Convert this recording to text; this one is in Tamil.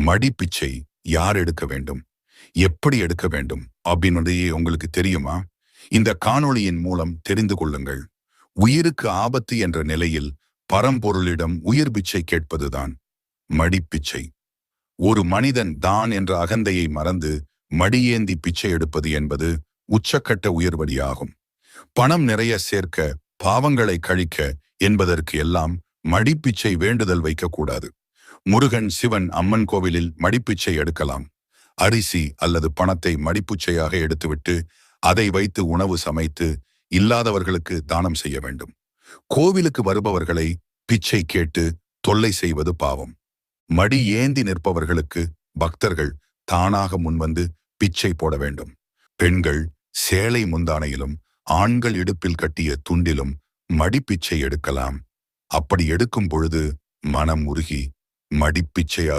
மடி பிச்சை யார் எடுக்க வேண்டும், எப்படி எடுக்க வேண்டும் அப்படின்றதையே உங்களுக்கு தெரியுமா? இந்த காணொளியின் மூலம் தெரிந்து கொள்ளுங்கள். உயிருக்கு ஆபத்து என்ற நிலையில் பரம்பொருளிடம் உயிர் பிச்சை கேட்பதுதான் மடிப்பிச்சை. ஒரு மனிதன் தான் என்ற அகந்தையை மறந்து மடியேந்தி பிச்சை எடுப்பது என்பது உச்சக்கட்ட உயர்வடியாகும். பணம் நிறைய சேர்க்க, பாவங்களை கழிக்க என்பதற்கு எல்லாம் மடிப்பிச்சை வேண்டுதல் வைக்கக்கூடாது. முருகன், சிவன், அம்மன் கோவிலில் மடிப்பிச்சை எடுக்கலாம். அரிசி அல்லது பணத்தை மடிப்பிச்சையாக எடுத்துவிட்டு அதை வைத்து உணவு சமைத்து இல்லாதவர்களுக்கு தானம் செய்ய வேண்டும். கோவிலுக்கு வருபவர்களை பிச்சை கேட்டு தொல்லை செய்வது பாவம். மடி ஏந்தி நிற்பவர்களுக்கு பக்தர்கள் தானாக முன்வந்து பிச்சை போட வேண்டும். பெண்கள் சேலை முந்தானையிலும் ஆண்கள் இடுப்பில் கட்டிய துண்டிலும் மடிப்பிச்சை எடுக்கலாம். அப்படி எடுக்கும் பொழுது மனம் உருகி மடிப்பிச்சை